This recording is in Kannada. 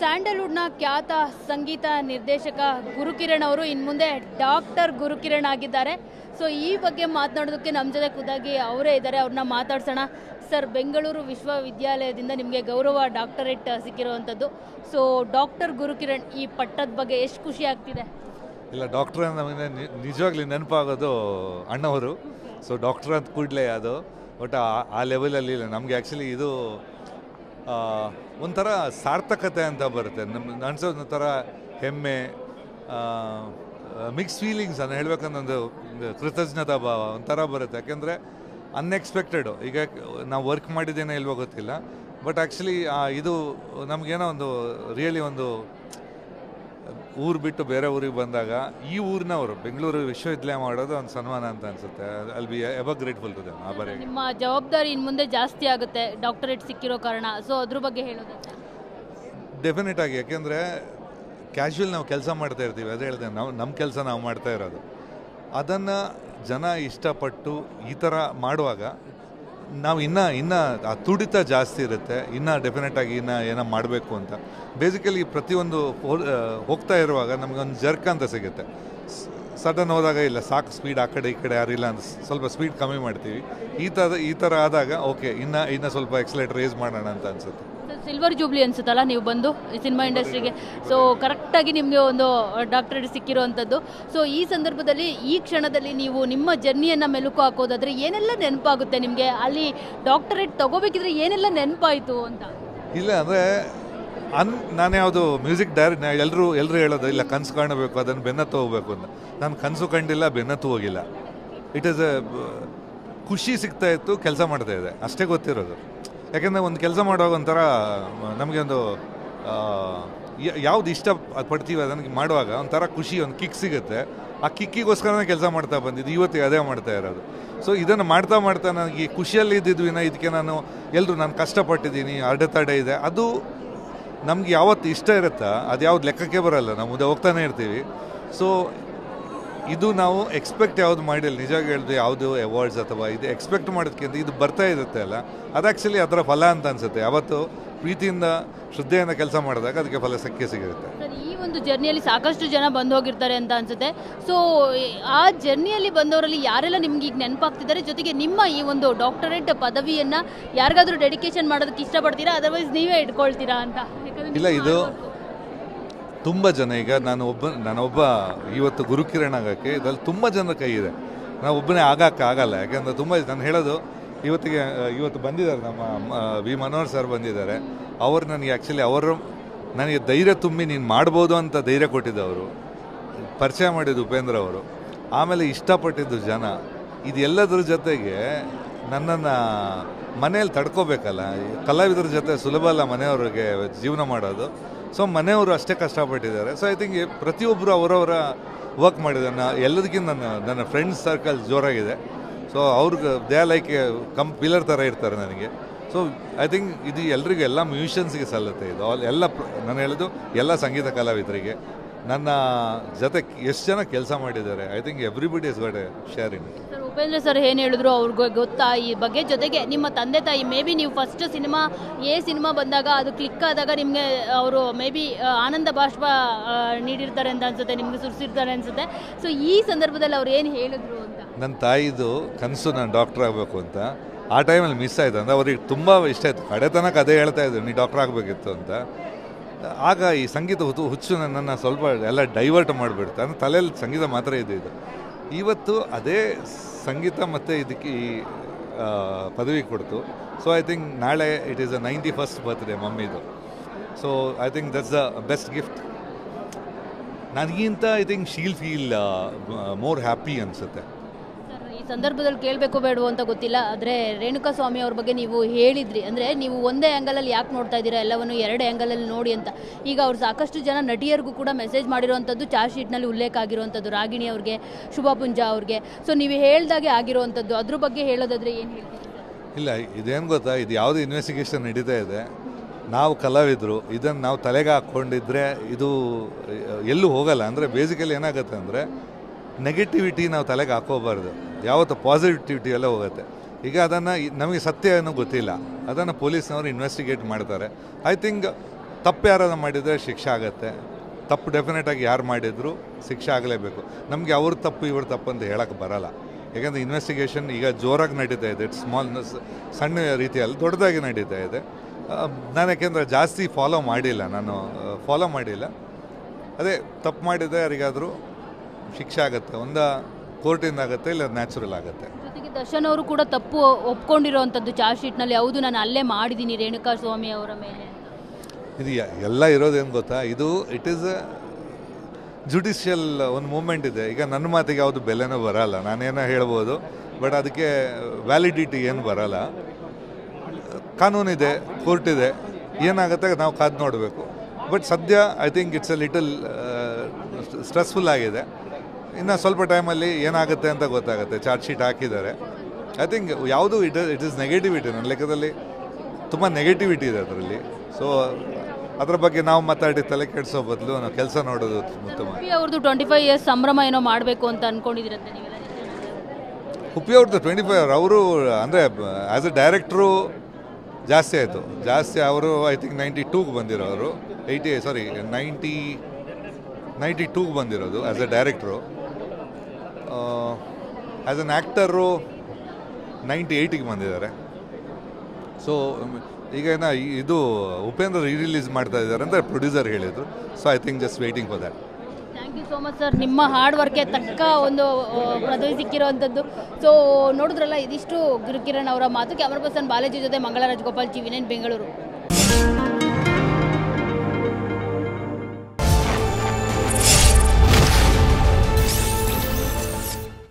ಸ್ಯಾಂಡಲ್ವುಡ್ನ ಖ್ಯಾತ ಸಂಗೀತ ನಿರ್ದೇಶಕ ಗುರುಕಿರಣ್ ಅವರು ಇನ್ನು ಮುಂದೆ ಡಾಕ್ಟರ್ ಗುರುಕಿರಣ್ ಆಗಿದ್ದಾರೆ. ಸೊ ಈ ಬಗ್ಗೆ ಮಾತನಾಡೋದಕ್ಕೆ ನಮ್ಮ ಜೊತೆ ಖುದ್ದಾಗಿ ಅವರೇ ಇದ್ದಾರೆ. ಅವ್ರನ್ನ ಮಾತಾಡ್ಸೋಣ. ಸರ್, ಬೆಂಗಳೂರು ವಿಶ್ವವಿದ್ಯಾಲಯದಿಂದ ನಿಮಗೆ ಗೌರವ ಡಾಕ್ಟರೇಟ್ ಸಿಕ್ಕಿರುವಂಥದ್ದು. ಸೊ ಡಾಕ್ಟರ್ ಗುರುಕಿರಣ್ ಈ ಪಟ್ಟದ ಬಗ್ಗೆ ಎಷ್ಟು ಖುಷಿ ಆಗ್ತಿದೆ? ಇಲ್ಲ, ಡಾಕ್ಟರ್ ನಮಗೆ ನಿಜವಾಗ್ಲಿ ನೆನಪಾಗೋದು ಅಣ್ಣವರು. ಸೊ ಡಾಕ್ಟರ್ ಅಂತ ಕೂಡಲೇ ಅದು ಬಟ್ ಆ ಲೆವೆಲಲ್ಲಿ ಇಲ್ಲ ನಮಗೆ. ಆ್ಯಕ್ಚುಲಿ ಇದು ಒಂಥರ ಸಾರ್ಥಕತೆ ಅಂತ ಬರುತ್ತೆ. ನಮ್ಮ ಅನ್ಸೋದು ಒಂಥರ ಹೆಮ್ಮೆ, ಮಿಕ್ಸ್ ಫೀಲಿಂಗ್ಸ್ ಅಂತ ಹೇಳ್ಬೇಕಂದ್ರೆ ಒಂದು ಕೃತಜ್ಞತಾ ಭಾವ ಒಂಥರ ಬರುತ್ತೆ. ಯಾಕೆಂದರೆ ಅನ್ಎಕ್ಸ್ಪೆಕ್ಟೆಡು. ಈಗ ನಾವು ವರ್ಕ್ ಮಾಡಿದ್ದೇನೆ ಇಲ್ವೋ ಗೊತ್ತಿಲ್ಲ, ಬಟ್ ಆ್ಯಕ್ಚುಲಿ ಇದು ನಮಗೇನೋ ಒಂದು ರಿಯಲಿ ಒಂದು ಊರು ಬಿಟ್ಟು ಬೇರೆ ಊರಿಗೆ ಬಂದಾಗ ಈ ಊರಿನವರು ಬೆಂಗಳೂರು ವಿಶ್ವವಿದ್ಯಾಲಯ ಮಾಡೋದು ಒಂದು ಸನ್ಮಾನ ಅಂತ ಅನಿಸುತ್ತೆ. ಅಲ್ಲಿ be ever grateful to them. ಆ ಬಾರಿ ನಿಮ್ಮ ಜವಾಬ್ದಾರಿ ಇನ್ನು ಮುಂದೆ ಜಾಸ್ತಿ ಆಗುತ್ತೆ ಡಾಕ್ಟರೇಟ್ ಸಿಕ್ಕಿರೋ ಕಾರಣ. ಸೊ ಅದ್ರ ಬಗ್ಗೆ ಹೇಳೋದು ಡೆಫಿನೆಟ್ ಆಗಿ. ಯಾಕೆಂದರೆ ಕ್ಯಾಶುವಲ್ ನಾವು ಕೆಲಸ ಮಾಡ್ತಾ ಇರ್ತೀವಿ, ಅದೇ ಹೇಳಿದೆ, ನಮ್ಮ ಕೆಲಸ ನಾವು ಮಾಡ್ತಾ ಇರೋದು. ಅದನ್ನು ಜನ ಇಷ್ಟಪಟ್ಟು ಈ ಥರ ಮಾಡುವಾಗ ನಾವು ಇನ್ನೂ ಆ ತುಡಿತ ಜಾಸ್ತಿ ಇರುತ್ತೆ. ಇನ್ನೂ ಡೆಫಿನೆಟಾಗಿ ಏನೋ ಮಾಡಬೇಕು ಅಂತ. ಬೇಸಿಕಲಿ ಪ್ರತಿಯೊಂದು ಹೋಗ್ತಾ ಇರುವಾಗ ನಮಗೊಂದು ಜರ್ಕ್ ಅಂತ ಸಿಗುತ್ತೆ. ಸಡನ್ ಹೋದಾಗ ಇಲ್ಲ ಸಾಕು ಸ್ಪೀಡ್, ಆ ಕಡೆ ಈ ಕಡೆ ಯಾರಿಲ್ಲ ಅಂತ ಸ್ವಲ್ಪ ಸ್ಪೀಡ್ ಕಮ್ಮಿ ಮಾಡ್ತೀವಿ. ಈ ಥರ ಆದಾಗ ಓಕೆ ಇನ್ನೂ ಸ್ವಲ್ಪ ಎಕ್ಸಲೇಟರ್ ರೇಸ್ ಮಾಡೋಣ ಅಂತ ಅನಿಸುತ್ತೆ. ಸಿಲ್ವರ್ ಜೂಬ್ಲಿ ಅನ್ಸುತ್ತಲ್ಲ ನೀವು ಬಂದು ಸಿನಿಮಾ ಇಂಡಸ್ಟ್ರಿಗೆ. ಸೊ ಕರೆಕ್ಟಾಗಿ ನಿಮಗೆ ಒಂದು ಡಾಕ್ಟರೇಟ್ ಸಿಕ್ಕಿರುವಂಥದ್ದು. ಸೊ ಈ ಸಂದರ್ಭದಲ್ಲಿ ಈ ಕ್ಷಣದಲ್ಲಿ ನೀವು ನಿಮ್ಮ ಜರ್ನಿಯನ್ನು ಮೆಲುಕು ಹಾಕೋದಾದರೆ ಏನೆಲ್ಲ ನೆನಪಾಗುತ್ತೆ ನಿಮಗೆ? ಅಲ್ಲಿ ಡಾಕ್ಟರೇಟ್ ತಗೋಬೇಕಿದ್ರೆ ಏನೆಲ್ಲ ನೆನಪಾಯಿತು ಅಂತ? ಇಲ್ಲ ಅಂದರೆ ನಾನು ಯಾವುದು ಮ್ಯೂಸಿಕ್ ಡೈರೆಕ್ಟ್ ಎಲ್ಲರೂ ಹೇಳೋದು ಇಲ್ಲ ಕನಸು ಕಾಣಬೇಕು, ಅದನ್ನು ಬೆನ್ನತ್ತು ಹೋಗಬೇಕು ಅಂತ. ನಾನು ಕನಸು ಕಂಡಿಲ್ಲ, ಬೆನ್ನತ್ತು ಹೋಗಿಲ್ಲ. ಇಟ್ ಈಸ್ ಎ ಖುಷಿ ಸಿಗ್ತಾ ಇತ್ತು, ಕೆಲಸ ಮಾಡ್ತಾ ಇದೆ ಅಷ್ಟೇ ಗೊತ್ತಿರೋದು. ಯಾಕೆಂದರೆ ಒಂದು ಕೆಲಸ ಮಾಡುವಾಗ ಒಂಥರ ನಮಗೆ ಒಂದು ಯಾವ್ದು ಇಷ್ಟ ಪಡ್ತೀವಿ ಅದನ್ನು ಮಾಡುವಾಗ ಒಂಥರ ಖುಷಿ, ಒಂದು ಕಿಕ್ ಸಿಗುತ್ತೆ. ಆ ಕಿಕ್ಕಿಗೋಸ್ಕರನೇ ಕೆಲಸ ಮಾಡ್ತಾ ಬಂದಿದ್ದು, ಇವತ್ತಿಗೆ ಅದೇ ಮಾಡ್ತಾ ಇರೋದು. ಸೊ ಇದನ್ನು ಮಾಡ್ತಾ ನನಗೆ ಖುಷಿಯಲ್ಲಿ ಇದ್ದಿದ್ವಿನ ಇದಕ್ಕೆ ನಾನು ನಾನು ಕಷ್ಟಪಟ್ಟಿದ್ದೀನಿ, ಅಡೆತಡೆ ಇದೆ. ಅದು ನಮ್ಗೆ ಯಾವತ್ತು ಇಷ್ಟ ಇರುತ್ತಾ ಅದು ಯಾವ್ದು ಲೆಕ್ಕಕ್ಕೆ ಬರಲ್ಲ, ನಾವು ಮುಂದೆ ಹೋಗ್ತಾನೆ ಇರ್ತೀವಿ. ಸೊ ಇದು ನಾವು ಎಕ್ಸ್ಪೆಕ್ಟ್ ಯಾವುದು ಮಾಡಿಲ್ಲ, ನಿಜವಾಗಿ ಹೇಳಿದೆ. ಯಾವುದು ಅವಾರ್ಡ್ಸ್ ಅಥವಾ ಇದು ಎಕ್ಸ್ಪೆಕ್ಟ್ ಮಾಡೋದಕ್ಕಿಂತ ಇದು ಬರ್ತಾ ಇರುತ್ತೆ ಅಲ್ಲ, ಅದು ಆ್ಯಕ್ಚುಲಿ ಅದರ ಫಲ ಅಂತ ಅನಿಸುತ್ತೆ. ಯಾವತ್ತು ಪ್ರೀತಿಯಿಂದ ಶ್ರದ್ಧೆಯಿಂದ ಕೆಲಸ ಮಾಡಿದಾಗ ಅದಕ್ಕೆ ಫಲ ಸಿಗುತ್ತೆ. ಸರ್, ಈ ಒಂದು ಜರ್ನಿಯಲ್ಲಿ ಸಾಕಷ್ಟು ಜನ ಬಂದು ಹೋಗಿರ್ತಾರೆ ಅಂತ ಅನ್ಸುತ್ತೆ. ಸೊ ಆ ಜರ್ನಿಯಲ್ಲಿ ಬಂದವರಲ್ಲಿ ಯಾರೆಲ್ಲ ನಿಮ್ಗೆ ಈಗ ನೆನಪಾಗ್ತಿದ್ದಾರೆ? ಜೊತೆಗೆ ನಿಮ್ಮ ಈ ಒಂದು ಡಾಕ್ಟರೇಟ್ ಪದವಿಯನ್ನು ಯಾರಿಗಾದ್ರೂ ಡೆಡಿಕೇಶನ್ ಮಾಡೋದಕ್ಕೆ ಇಷ್ಟಪಡ್ತೀರಾ, ಅದರ್ವೈಸ್ ನೀವೇ ಇಟ್ಕೊಳ್ತೀರಾ ಅಂತ? ಇಲ್ಲ, ಇದು ತುಂಬ ಜನ, ಈಗ ನಾನೊಬ್ಬ ಇವತ್ತು ಗುರುಕಿರಣ್ ಆಗೋಕ್ಕೆ ಇದರಲ್ಲಿ ತುಂಬ ಜನ ಕೈ ಇದೆ. ನಾವು ಒಬ್ಬನೇ ಆಗೋಕ್ಕಾಗಲ್ಲ. ಯಾಕೆಂದರೆ ತುಂಬ ನಾನು ಹೇಳೋದು ಇವತ್ತು ಬಂದಿದ್ದಾರೆ ನಮ್ಮ ವಿ ಮನೋಹರ್ ಸರ್ ಬಂದಿದ್ದಾರೆ. ಅವರು ನನಗೆ ಧೈರ್ಯ ತುಂಬಿ ನೀನು ಮಾಡ್ಬೋದು ಅಂತ ಧೈರ್ಯ ಕೊಟ್ಟಿದ್ದವರು, ಪರಿಚಯ ಮಾಡಿದ್ದು ಉಪೇಂದ್ರ ಅವರು, ಆಮೇಲೆ ಇಷ್ಟಪಟ್ಟಿದ್ದು ಜನ. ಇದೆಲ್ಲದರ ಜೊತೆಗೆ ನನ್ನನ್ನು ಮನೆಯಲ್ಲಿ ತಡ್ಕೋಬೇಕಲ್ಲ. ಕಲಾವಿದರ ಜೊತೆ ಸುಲಭ ಅಲ್ಲ ಮನೆಯವ್ರಿಗೆ ಜೀವನ ಮಾಡೋದು. ಸೊ ಮನೆಯವರು ಅಷ್ಟೇ ಕಷ್ಟಪಟ್ಟಿದ್ದಾರೆ. ಸೊ ಐ ಥಿಂಕ್ ಪ್ರತಿಯೊಬ್ಬರು ಅವರವರ ವರ್ಕ್ ಮಾಡಿದ್ದಾರೆ. ಎಲ್ಲದಕ್ಕಿಂತ ನನ್ನ ಫ್ರೆಂಡ್ಸ್ ಸರ್ಕಲ್ ಜೋರಾಗಿದೆ. ಸೊ ಅವ್ರಿಗೆ ದೇ ಲೈಕ್ ಪಿಲ್ಲರ್ ಥರ ಇರ್ತಾರೆ ನನಗೆ. ಸೊ ಐ ಥಿಂಕ್ ಇದು ಎಲ್ರಿಗೂ, ಎಲ್ಲ ಮ್ಯೂಷಿಯನ್ಸ್ಗೆ ಸಲ್ಲುತ್ತೆ ಇದು. ನಾನು ಹೇಳೋದು ಎಲ್ಲ ಸಂಗೀತ ಕಲಾವಿದರಿಗೆ. ನನ್ನ ಜೊತೆ ಎಷ್ಟು ಜನ ಕೆಲಸ ಮಾಡಿದ್ದಾರೆ. I think everybody is got A share in it. Sir, Upendra sir ಏನು ಹೇಳಿದ್ರು ಅವ್ರಿಗೆ ಗೊತ್ತಾ ಈ ಬಗ್ಗೆ? ಜೊತೆಗೆ ನಿಮ್ಮ ತಂದೆ ತಾಯಿ ಮೇ ಬಿ ನೀವು ಫಸ್ಟ್ ಸಿನಿಮಾ ಬಂದಾಗ ಅದು ಕ್ಲಿಕ್ ಆದಾಗ ನಿಮಗೆ ಅವರು ಮೇ ಬಿ ಆನಂದ ಬಾಷ್ಪ ನೀಡಿರ್ತಾರೆ ಅಂತ ಅನ್ಸುತ್ತೆ, ನಿಮಗೆ ಸುರಿಸಿರ್ತಾರೆ ಅನ್ಸುತ್ತೆ. ಸೊ ಈ ಸಂದರ್ಭದಲ್ಲಿ ಅವ್ರು ಏನು ಹೇಳಿದ್ರು ಅಂತ? ನನ್ನ ತಾಯಿದು ಕನಸು ನಾನು ಡಾಕ್ಟರ್ ಆಗಬೇಕು ಅಂತ. ಆ ಟೈಮಲ್ಲಿ ಮಿಸ್ ಆಯಿತು ಅಂದರೆ ಅವ್ರಿಗೆ ತುಂಬ ಇಷ್ಟ ಆಯಿತು. ಕಡೆತನಕ ಅದೇ ಹೇಳ್ತಾ ಇದ್ರು, ನೀ ಡಾಕ್ಟರ್ ಆಗಬೇಕಿತ್ತು ಅಂತ. ಆಗ ಈ ಸಂಗೀತ ಹುಚ್ಚು ನನ್ನನ್ನು ಸ್ವಲ್ಪ ಎಲ್ಲ ಡೈವರ್ಟ್ ಮಾಡಿಬಿಡ್ತು. ಅಂದರೆ ತಲೆಯಲ್ಲಿ ಸಂಗೀತ ಮಾತ್ರ ಇದು. ಇವತ್ತು ಅದೇ ಸಂಗೀತ ಮತ್ತು ಇದಕ್ಕೆ ಈ ಪದವಿ ಕೊಡ್ತು. ಸೊ ಐ ಥಿಂಕ್ ನಾಳೆ it is a 91st birthday ಮಮ್ಮಿದು. So I think that's the best gift. ನನಗಿಂತ I think she'll feel more happy ಅನಿಸುತ್ತೆ. ಈ ಸಂದರ್ಭದಲ್ಲಿ ಕೇಳಬೇಕು ಬೇಡವೋ ಅಂತ ಗೊತ್ತಿಲ್ಲ, ಆದರೆ ರೇಣುಕಾ ಸ್ವಾಮಿ ಅವ್ರ ಬಗ್ಗೆ ನೀವು ಹೇಳಿದ್ರಿ. ಅಂದರೆ ನೀವು ಒಂದೇ ಆ್ಯಂಗಲಲ್ಲಿ ಯಾಕೆ ನೋಡ್ತಾ ಇದ್ದೀರಾ, ಎಲ್ಲವನ್ನು ಎರಡು ಆ್ಯಂಗಲಲ್ಲಿ ನೋಡಿ ಅಂತ. ಈಗ ಅವ್ರು ಸಾಕಷ್ಟು ಜನ ನಟಿಯರಿಗೂ ಕೂಡ ಮೆಸೇಜ್ ಮಾಡಿರುವಂಥದ್ದು ಚಾರ್ಜ್ ಶೀಟ್ನಲ್ಲಿ ಉಲ್ಲೇಖ ಆಗಿರುವಂಥದ್ದು, ರಾಗಿಣಿ ಅವ್ರಿಗೆ, ಶುಭಾ ಪುಂಜಾ ಅವ್ರಿಗೆ. ಸೊ ನೀವು ಹೇಳ್ದಾಗೆ ಆಗಿರುವಂಥದ್ದು, ಅದ್ರ ಬಗ್ಗೆ ಹೇಳೋದಾದರೆ ಏನು ಹೇಳ್ತೀರಿ? ಇಲ್ಲ, ಇದೇನು ಗೊತ್ತಾ, ಇದು ಯಾವುದೇ ಇನ್ವೆಸ್ಟಿಗೇಷನ್ ನಡೀತಾ ಇದೆ. ನಾವು ಕಲಾವಿದರು ಇದನ್ನು ನಾವು ತಲೆಗೆ ಹಾಕ್ಕೊಂಡಿದ್ರೆ ಇದು ಎಲ್ಲೂ ಹೋಗಲ್ಲ. ಅಂದರೆ ಬೇಸಿಕಲಿ ಏನಾಗುತ್ತೆ ಅಂದರೆ ನೆಗೆಟಿವಿಟಿ ನಾವು ತಲೆಗೆ ಹಾಕೋಬಾರ್ದು, ಯಾವತ್ತು ಪಾಸಿಟಿವಿಟಿ ಎಲ್ಲ ಹೋಗುತ್ತೆ. ಈಗ ಅದನ್ನು ನಮಗೆ ಸತ್ಯ ಏನೋ ಗೊತ್ತಿಲ್ಲ, ಅದನ್ನು ಪೊಲೀಸ್ನವರು ಇನ್ವೆಸ್ಟಿಗೇಟ್ ಮಾಡ್ತಾರೆ. ಐ ಥಿಂಕ್ ತಪ್ಪು ಯಾರಾದ್ರು ಮಾಡಿದರೆ ಶಿಕ್ಷೆ ಆಗುತ್ತೆ. ತಪ್ಪು ಡೆಫಿನೆಟಾಗಿ ಯಾರು ಮಾಡಿದ್ರು ಶಿಕ್ಷೆ ಆಗಲೇಬೇಕು. ನಮಗೆ ಅವ್ರ ತಪ್ಪು ಇವ್ರ ತಪ್ಪು ಅಂತ ಹೇಳೋಕ್ಕೆ ಬರಲ್ಲ. ಯಾಕಂದರೆ ಇನ್ವೆಸ್ಟಿಗೇಷನ್ ಈಗ ಜೋರಾಗಿ ನಡೀತಾ ಇದೆ. ಸಣ್ಣ ರೀತಿಯಲ್ಲಿ ದೊಡ್ಡದಾಗಿ ನಡೀತಾ ಇದೆ. ನಾನು ಯಾಕೆಂದರೆ ಜಾಸ್ತಿ ಫಾಲೋ ಮಾಡಿಲ್ಲ. ಅದೇ ತಪ್ಪು ಮಾಡಿದರೆ ಯಾರಿಗಾದರೂ ಶಿಕ್ಷೆ ಆಗುತ್ತೆ. ಒಂದು ಕೋರ್ಟಿಂದ ಆಗುತ್ತೆ, ಇಲ್ಲ ನ್ಯಾಚುರಲ್ ಆಗುತ್ತೆ. ಜೊತೆಗೆ ದರ್ಶನ್ ಅವರು ಕೂಡ ತಪ್ಪು ಒಪ್ಕೊಂಡಿರೋವಂಥದ್ದು ಚಾರ್ಜ್ ಶೀಟ್ನಲ್ಲಿ, ಹೌದು ನಾನು ಅಲ್ಲೇ ಮಾಡಿದ್ದೀನಿ ರೇಣುಕಾ ಸ್ವಾಮಿ ಅವರ ಮೇಲೆ. ಇದು ಎಲ್ಲ ಇರೋದೇನು ಗೊತ್ತಾ, ಇದು ಇಟ್ ಈಸ್ ಅ ಜುಡಿಷಿಯಲ್ ಒಂದು ಮೂಮೆಂಟ್ ಇದೆ. ಈಗ ನನ್ನ ಮಾತಿಗೆ ಯಾವುದು ಬೆಲೆನೂ ಬರಲ್ಲ, ನಾನೇನೋ ಹೇಳ್ಬೋದು, ಬಟ್ ಅದಕ್ಕೆ ವ್ಯಾಲಿಡಿಟಿ ಏನು ಬರಲ್ಲ. ಕಾನೂನಿದೆ, ಕೋರ್ಟ್ ಇದೆ, ಏನಾಗುತ್ತೆ ನಾವು ಕಾದು ನೋಡಬೇಕು. ಬಟ್ ಸದ್ಯ I think it's a little stressful ಆಗಿದೆ. ಇನ್ನು ಸ್ವಲ್ಪ ಟೈಮಲ್ಲಿ ಏನಾಗುತ್ತೆ ಅಂತ ಗೊತ್ತಾಗುತ್ತೆ. ಚಾರ್ಜ್ ಶೀಟ್ ಹಾಕಿದ್ದಾರೆ. ಐ ಥಿಂಕ್ ಯಾವುದು ಇಟ್ ಈಸ್ ನೆಗೆಟಿವಿಟಿ. ನನ್ನ ಲೆಕ್ಕದಲ್ಲಿ ತುಂಬ ನೆಗೆಟಿವಿಟಿ ಇದೆ ಅದರಲ್ಲಿ. ಸೊ ಅದ್ರ ಬಗ್ಗೆ ನಾವು ಮಾತಾಡಿ ತಲೆ ಕೆಡಿಸೋ ಬದಲು ನಾವು ಕೆಲಸ ನೋಡೋದು ಉತ್ತಮ. ಅವ್ರದ್ದು 25 ಇಯರ್ಸ್ ಸಂಭ್ರಮ ಏನೋ ಮಾಡಬೇಕು ಅಂತ ಅಂದ್ಕೊಂಡಿದ್ದೀರಂತೆ ನೀವೆಲ್ಲ? ಉಪ್ಪಿ ಅವ್ರದ್ದು 25 ಅವರು ಅಂದರೆ ಆ್ಯಸ್ ಎ ಡೈರೆಕ್ಟ್ರು ಜಾಸ್ತಿ ಆಯಿತು. ಅವರು ಐ ಥಿಂಕ್ 92ಗೆ ಬಂದಿರೋರು, 92ಗೆ ಬಂದಿರೋದು as a director. As an actor 98ಗೆ ಬಂದಿದ್ದಾರೆ. ಸೊ ಈಗ ಇದು ಉಪೇಂದ್ರ ರಿಲೀಸ್ ಮಾಡ್ತಾ ಇದ್ದಾರೆ ಅಂತ ಪ್ರೊಡ್ಯೂಸರ್ ಹೇಳಿದರು. So I think just waiting for that. Thank you so much sir. ನಿಮ್ಮ ಹಾರ್ಡ್ ವರ್ಕ್ಗೆ ತಕ್ಕ ಒಂದು ಪದವಿ ಸಿಕ್ಕಿರುವಂಥದ್ದು. ಸೊ ನೋಡಿದ್ರಲ್ಲ, ಇದಿಷ್ಟು ಗುರುಕಿರಣ್ ಅವರ ಮಾತು. ಕ್ಯಾಮರಾ ಪರ್ಸನ್ ಬಾಲಾಜಿ ಜೊತೆ ಮಂಗಳರಾಜ್ ಗೋಪಾಲ್, ಟಿ.ವಿ. 9 ಬೆಂಗಳೂರು.